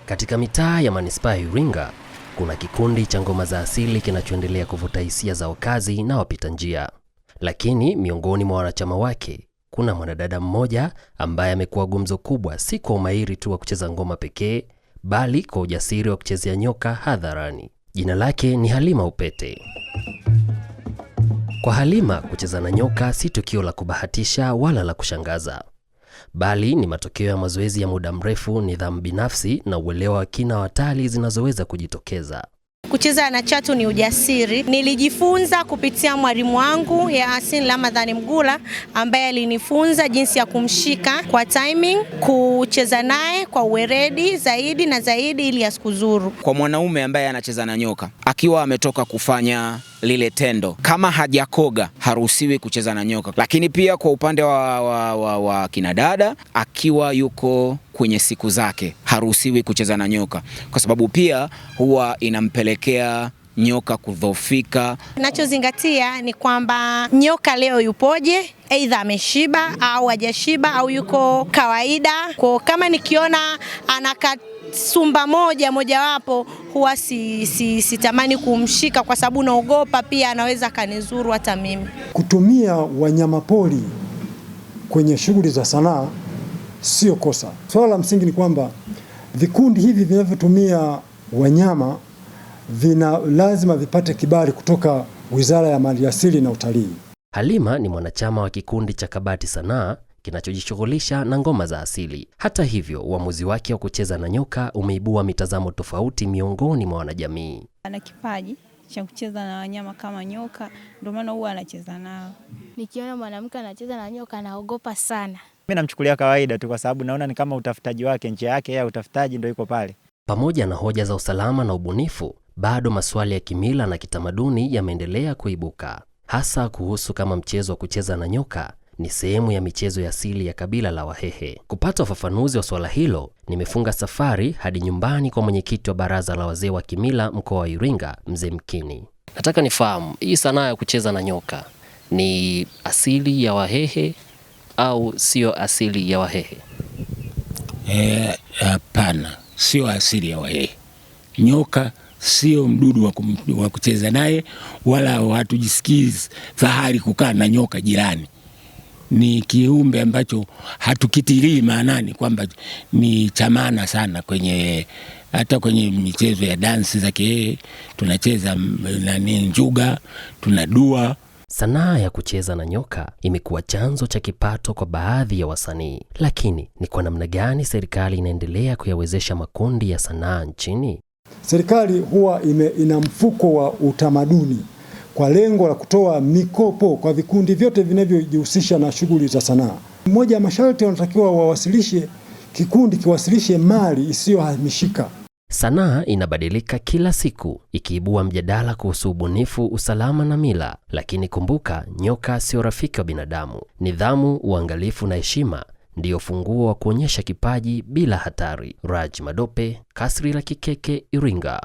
Katika mitaa ya manispaa ya Iringa, kuna kikundi cha ngoma za asili kinachoendelea kuvuta hisia za wakazi na wapita njia. Lakini miongoni mwa wanachama wake, kuna mwanadada mmoja ambaye amekuwa gumzo kubwa, si kwa umahiri tu wa kucheza ngoma pekee, bali kwa ujasiri wa kuchezea nyoka hadharani. Jina lake ni Halima Upete. Kwa Halima, kucheza na nyoka si tukio la kubahatisha wala la kushangaza, bali ni matokeo ya mazoezi ya muda mrefu, nidhamu binafsi na uelewa wa kina wa hatari zinazoweza kujitokeza. Kucheza na chatu ni ujasiri. Nilijifunza kupitia mwalimu wangu Yasin Ramadhani Mgula, ambaye alinifunza jinsi ya kumshika kwa timing, kucheza naye kwa uweredi zaidi na zaidi ili asikuzuru. Kwa mwanaume ambaye anacheza na nyoka, akiwa ametoka kufanya lile tendo, kama hajakoga haruhusiwi kucheza na nyoka. Lakini pia kwa upande wa kinadada, akiwa yuko kwenye siku zake haruhusiwi kucheza na nyoka, kwa sababu pia huwa inampelekea nyoka kudhoofika. Ninachozingatia ni kwamba nyoka leo yupoje, aidha ameshiba au hajashiba au yuko kawaida. Kwa kama nikiona anakasumba mojawapo, huwa sitamani kumshika, kwa sababu naogopa pia anaweza kanizuru hata mimi. Kutumia wanyamapori kwenye shughuli za sanaa sio kosa. Swala la msingi ni kwamba vikundi hivi vinavyotumia wanyama lazima vipate kibali kutoka Wizara ya Maliasili na Utalii. Halima ni mwanachama wa kikundi cha Kabati Sanaa kinachojishughulisha na ngoma za asili. Hata hivyo, uamuzi wake wa kucheza na nyoka umeibua mitazamo tofauti miongoni mwa wanajamii. Ana kipaji cha kucheza na wanyama kama nyoka, ndio maana huwa anacheza nao. Nikiona mwanamke anacheza na nyoka naogopa sana. Mimi namchukulia kawaida tu, kwa sababu naona ni kama utafutaji wake, njia yake ya utafutaji ndio iko pale. Pamoja na hoja za usalama na ubunifu, bado maswali ya kimila na kitamaduni yameendelea kuibuka, hasa kuhusu kama mchezo wa kucheza na nyoka ni sehemu ya michezo ya asili ya kabila la Wahehe. Kupata ufafanuzi wa swala hilo, nimefunga safari hadi nyumbani kwa mwenyekiti wa baraza la wazee wa kimila mkoa wa Iringa, Mzee Mkini. Nataka nifahamu, hii sanaa ya kucheza na nyoka ni asili ya Wahehe au sio asili ya Wahehe? Hapana, sio asili ya Wahehe. Nyoka sio mdudu wa kucheza naye, wala hatujisikii fahari kukaa na nyoka jirani. Ni kiumbe ambacho hatukitilii maanani kwamba ni chamana sana hata kwenye michezo ya dansi za Kihehe tunacheza njuga, tunadua. Sanaa ya kucheza na nyoka imekuwa chanzo cha kipato kwa baadhi ya wasanii. Lakini ni kwa namna gani serikali inaendelea kuyawezesha makundi ya sanaa nchini? Serikali huwa ina mfuko wa utamaduni kwa lengo la kutoa mikopo kwa vikundi vyote vinavyojihusisha na shughuli za sanaa. Mmoja ya masharti wanatakiwa kikundi kiwasilishe mali isiyohamishika. Sanaa inabadilika kila siku, ikiibua mjadala kuhusu ubunifu, usalama na mila. Lakini kumbuka, nyoka sio rafiki wa binadamu. Nidhamu, uangalifu na heshima ndio funguo wa kuonyesha kipaji bila hatari. Raj Madope, Kasri la Kikeke, Iringa.